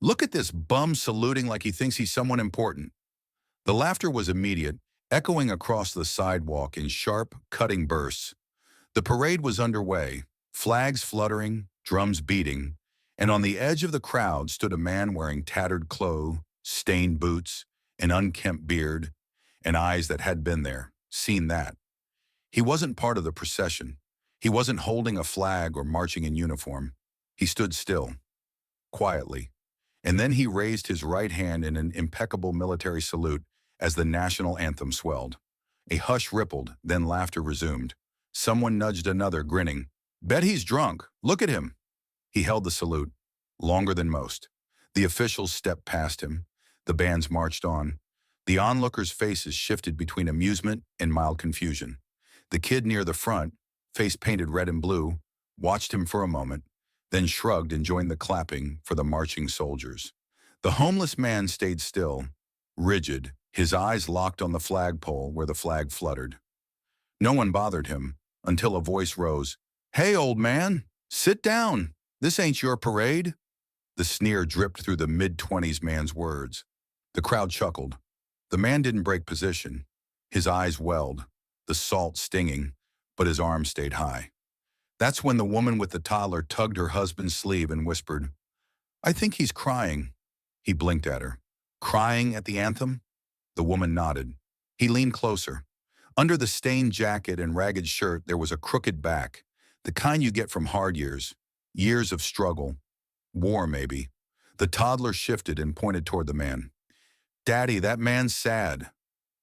Look at this bum saluting like he thinks he's someone important. The laughter was immediate, echoing across the sidewalk in sharp, cutting bursts. The parade was underway, flags fluttering, drums beating, and on the edge of the crowd stood a man wearing tattered clothes, stained boots, an unkempt beard, and eyes that had been there, seen that. He wasn't part of the procession. He wasn't holding a flag or marching in uniform. He stood still, quietly, and then he raised his right hand in an impeccable military salute as the national anthem swelled. A hush rippled, then laughter resumed. Someone nudged another, grinning. Bet he's drunk. Look at him. He held the salute, longer than most. The officials stepped past him. The bands marched on. The onlookers' faces shifted between amusement and mild confusion. The kid near the front, face painted red and blue, watched him for a moment, then shrugged and joined the clapping for the marching soldiers. The homeless man stayed still, rigid, his eyes locked on the flagpole where the flag fluttered. No one bothered him until a voice rose. "Hey, old man, sit down. This ain't your parade." The sneer dripped through the mid-20s man's words. The crowd chuckled. The man didn't break position. His eyes welled, the salt stinging, but his arms stayed high. That's when the woman with the toddler tugged her husband's sleeve and whispered, "I think he's crying." He blinked at her. "Crying at the anthem?" The woman nodded. He leaned closer. Under the stained jacket and ragged shirt there was a crooked back, the kind you get from hard years, years of struggle, war maybe. The toddler shifted and pointed toward the man. "Daddy, that man's sad."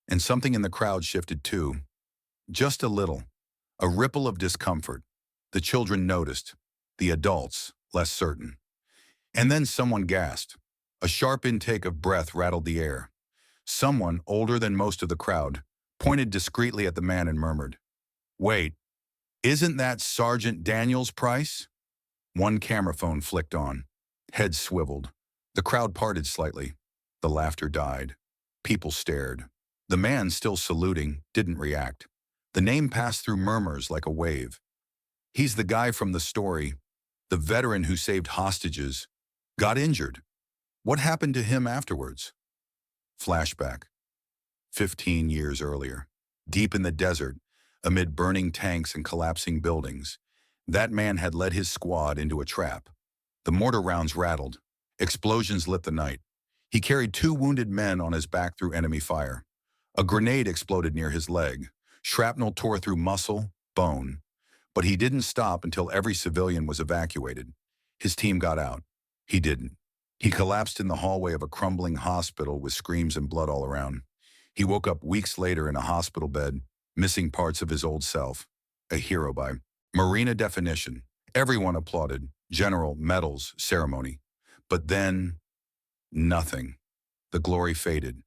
And something in the crowd shifted too. Just a little. A ripple of discomfort. The children noticed. The adults, less certain. And then someone gasped. A sharp intake of breath rattled the air. Someone, older than most of the crowd, pointed discreetly at the man and murmured, "Wait, isn't that Sergeant Daniels Price?" One camera phone flicked on. Heads swiveled. The crowd parted slightly. The laughter died. People stared. The man, still saluting, didn't react. The name passed through murmurs like a wave. "He's the guy from the story, the veteran who saved hostages, got injured. What happened to him afterwards?" Flashback. 15 years earlier. Deep in the desert, amid burning tanks and collapsing buildings, that man had led his squad into a trap. The mortar rounds rattled. Explosions lit the night. He carried 2 wounded men on his back through enemy fire. A grenade exploded near his leg. Shrapnel tore through muscle, bone. But he didn't stop until every civilian was evacuated. His team got out. He didn't. He collapsed in the hallway of a crumbling hospital with screams and blood all around. He woke up weeks later in a hospital bed, missing parts of his old self. A hero by Marina definition. Everyone applauded. General, medals, ceremony. But then, nothing. The glory faded.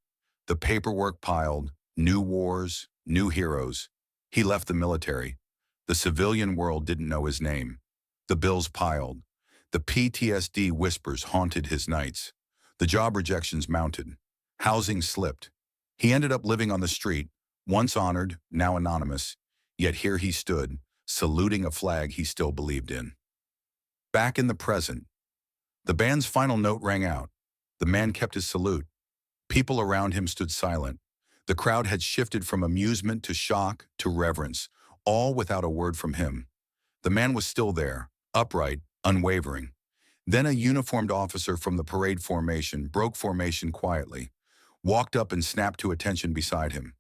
The paperwork piled. New wars, new heroes. He left the military. The civilian world didn't know his name. The bills piled. The PTSD whispers haunted his nights. The job rejections mounted. Housing slipped. He ended up living on the street, once honored, now anonymous, yet here he stood, saluting a flag he still believed in. Back in the present, the band's final note rang out. The man kept his salute. People around him stood silent. The crowd had shifted from amusement to shock to reverence, all without a word from him. The man was still there, upright, unwavering. Then a uniformed officer from the parade formation broke formation quietly, walked up and snapped to attention beside him.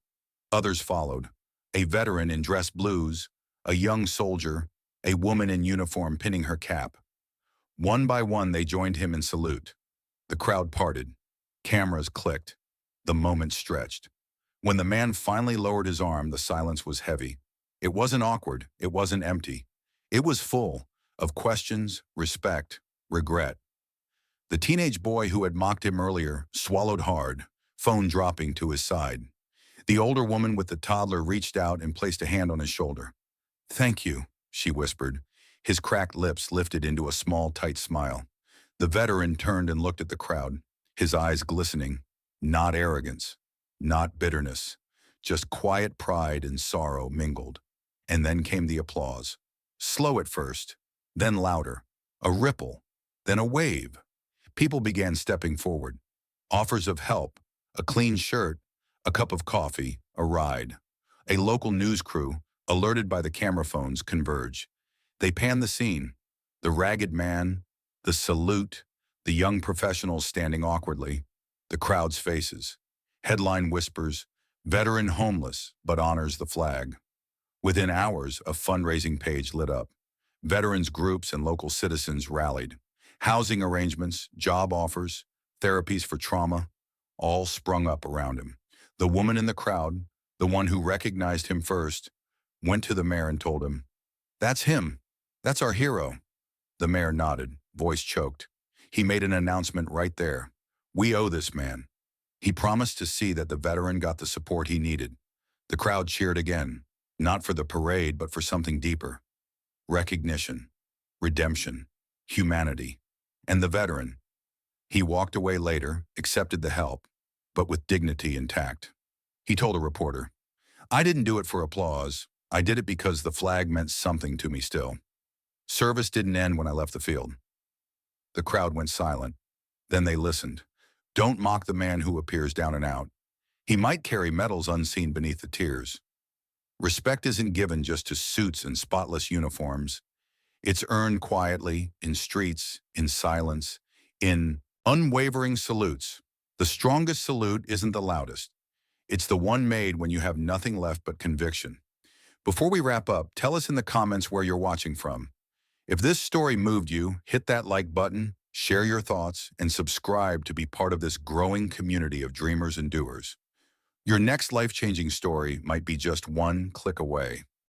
Others followed. A veteran in dress blues, a young soldier, a woman in uniform pinning her cap. One by one they joined him in salute. The crowd parted. Cameras clicked. The moment stretched. When the man finally lowered his arm, the silence was heavy. It wasn't awkward. It wasn't empty. It was full of questions, respect, regret. The teenage boy who had mocked him earlier swallowed hard, phone dropping to his side. The older woman with the toddler reached out and placed a hand on his shoulder. "Thank you," she whispered. His cracked lips lifted into a small, tight smile. The veteran turned and looked at the crowd, his eyes glistening. Not arrogance, not bitterness, just quiet pride and sorrow mingled. And then came the applause. Slow at first, then louder. A ripple, then a wave. People began stepping forward. Offers of help, a clean shirt, a cup of coffee, a ride. A local news crew, alerted by the camera phones, converge. They pan the scene. The ragged man, the salute, the young professionals standing awkwardly, the crowd's faces. Headline whispers, veteran homeless but honors the flag. Within hours, a fundraising page lit up. Veterans groups and local citizens rallied. Housing arrangements, job offers, therapies for trauma, all sprung up around him. The woman in the crowd, the one who recognized him first, went to the mayor and told him, "That's him. That's our hero." The mayor nodded, voice choked. He made an announcement right there. "We owe this man." He promised to see that the veteran got the support he needed. The crowd cheered again, not for the parade, but for something deeper. Recognition, redemption, humanity. And the veteran, he walked away later, accepted the help, but with dignity intact. He told a reporter, "I didn't do it for applause. I did it because the flag meant something to me still. Service didn't end when I left the field." The crowd went silent. Then they listened. Don't mock the man who appears down and out. He might carry medals unseen beneath the tears. Respect isn't given just to suits and spotless uniforms. It's earned quietly, in streets, in silence, in unwavering salutes. The strongest salute isn't the loudest. It's the one made when you have nothing left but conviction. Before we wrap up, tell us in the comments where you're watching from. If this story moved you, hit that like button, share your thoughts, and subscribe to be part of this growing community of dreamers and doers. Your next life-changing story might be just one click away.